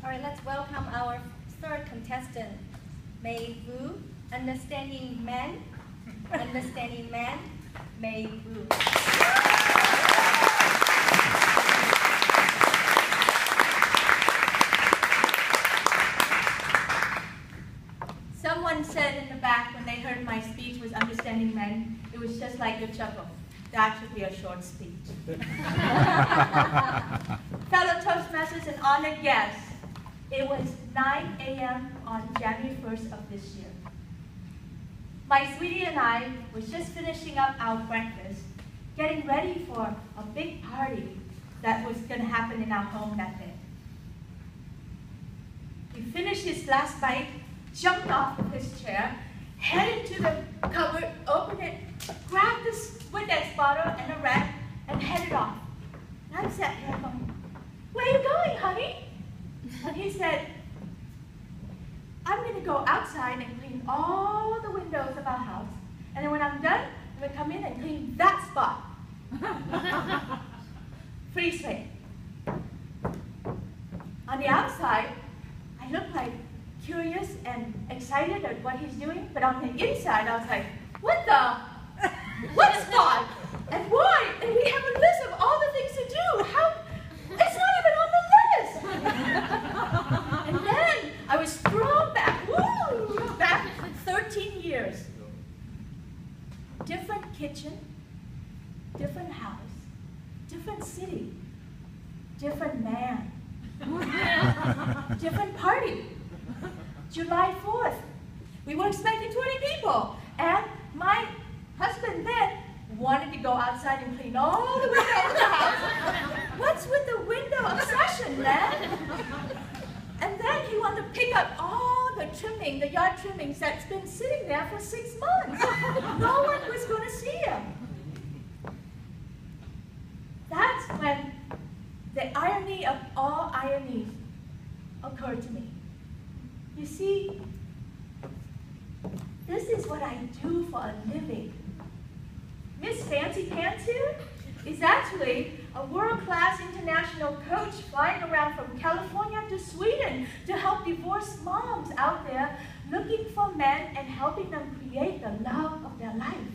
All right, let's welcome our third contestant, Mai Vu, Understanding Men. Understanding Men, Mai Vu. Someone said in the back when they heard my speech was Understanding Men, it was just like your chuckle. That should be a short speech. Fellow Toastmasters and honored guests, it was 9 a.m. on January 1st of this year. My sweetie and I was just finishing up our breakfast, getting ready for a big party that was going to happen in our home that day. He finished his last bite, jumped off of his chair, headed to the cupboard, opened it, grabbed the Windex bottle and a rag, and headed off. And I sat here going, "Where are you going, honey?" And he said, "I'm going to go outside and clean all the windows of our house. And then when I'm done, I'm going to come in and clean that spot." Freeze frame. On the outside, I looked like curious and excited at what he's doing, but on the inside, I was like, what spot? And why? And we have a list of all the things to do. How? It's not even on the list. And then I was thrown back, back 13 years. Different kitchen, different house, different city, different man, different party. July 4th, we were expecting 20 people, and my husband then wanted to go outside and clean all the windows of the house. What's with the window obsession, man? And then he wanted to pick up all the trimming, the yard trimmings that's been sitting there for 6 months. No one was going to see him. That's when the irony of all ironies occurred to me. You see, this is what I do for a living. Miss Fancy Pants here is actually a world-class international coach flying around from California to Sweden to help divorced moms out there looking for men and helping them create the love of their life.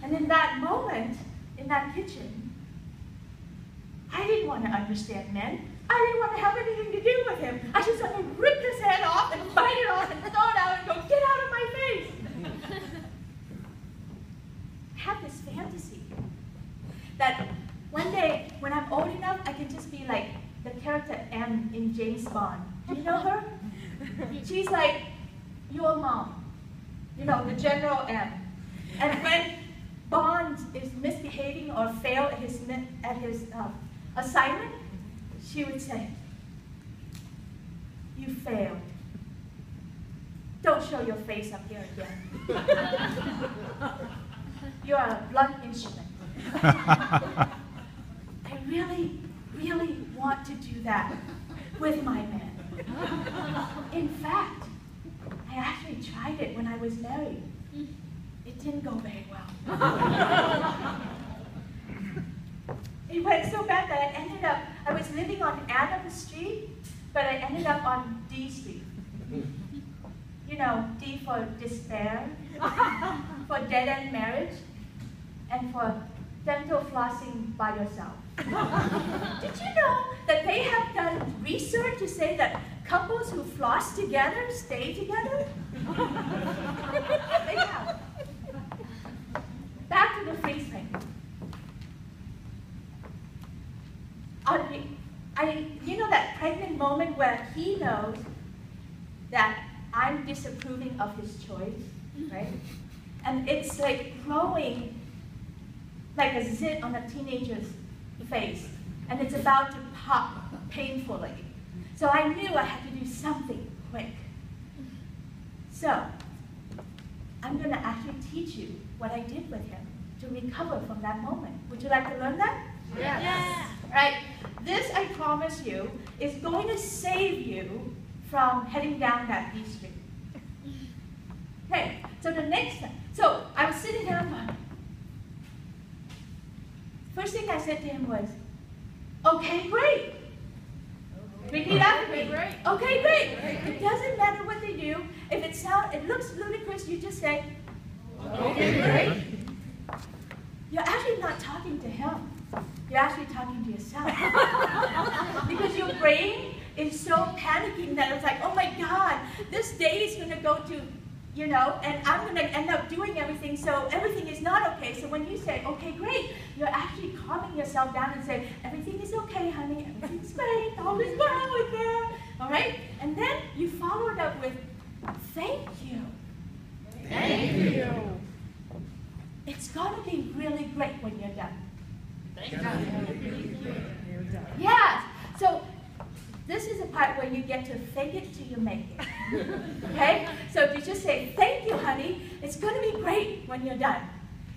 And in that moment, in that kitchen, I didn't want to understand men. I didn't want to have anything to do with him. I just wanted to rip his head off and bite it off and throw it out and go, "Get out of my face." I have this fantasy that one day, when I'm old enough, I can just be like the character M in James Bond. Do you know her? She's like your mom, you know, the General M. And when Bond is misbehaving or fail at his assignment, she would say, "You failed. Don't show your face up here again. You're a blunt instrument." I really, really want to do that with my man. In fact, I actually tried it when I was married. It didn't go very well. It went so bad that I was living on Adams Street, but I ended up on D Street. You know, D for despair, for dead-end marriage, and for dental flossing by yourself. Did you know that they have done research to say that couples who floss together stay together? They have. Back to the freeze frame. You know that pregnant moment where he knows that I'm disapproving of his choice, right? And it's like growing like a zit on a teenager's face, and it's about to pop painfully. So I knew I had to do something quick. So I'm going to actually teach you what I did with him to recover from that moment. Would you like to learn that? Yes. Yes. Right. This, I promise you, is going to save you from heading down that B Street. Okay, so the next time, so I was sitting down. First thing I said to him was, "Okay, great. Repeat after me. Okay, great. It doesn't matter what they do. If it looks ludicrous, you just say, okay, great. You're actually not talking to him. You're actually talking to yourself. Because your brain is so panicking that it's like, oh my God, this day is going to go to, you know, and I'm going to end up doing everything, so everything is not okay. So when you say, okay, great, you're actually calming yourself down and say, everything is okay, honey, everything's great, all is well with there, all right? And then you follow it up with, thank you. Thank you. It's going to be really great when you're done. Thank you. Yeah, so this is the part where you get to fake it till you make it. Okay? So if you just say, thank you, honey, it's going to be great when you're done.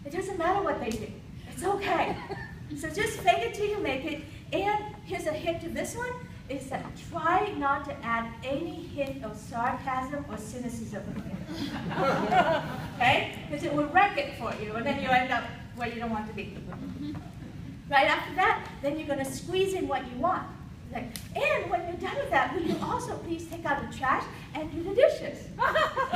It doesn't matter what they do. It's okay. So just fake it till you make it. And here's a hint to this one, is that try not to add any hint of sarcasm or cynicism in it. Okay? Because it will wreck it for you, and then you end up where you don't want to be. Right after that, then you're going to squeeze in what you want. And when you're done with that, will you also please take out the trash and do the dishes?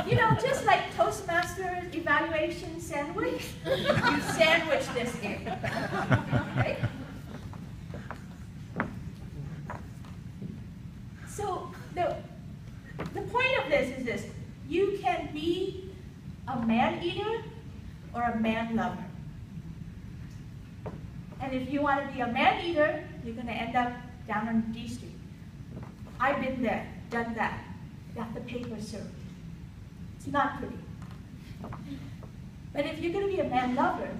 You know, just like Toastmasters evaluation sandwich, you sandwich this in. Okay? So the point of this is this. You can be a man-eater or a man-lover. And if you want to be a man-eater, you're going to end up down on D Street. I've been there, done that, got the paper served. It's not pretty. But if you're going to be a man-lover,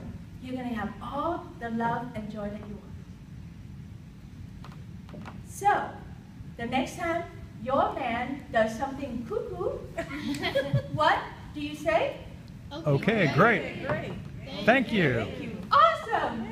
you're going to have all the love and joy that you want. So, the next time your man does something cuckoo, what do you say? Okay, great. Thank you. Awesome.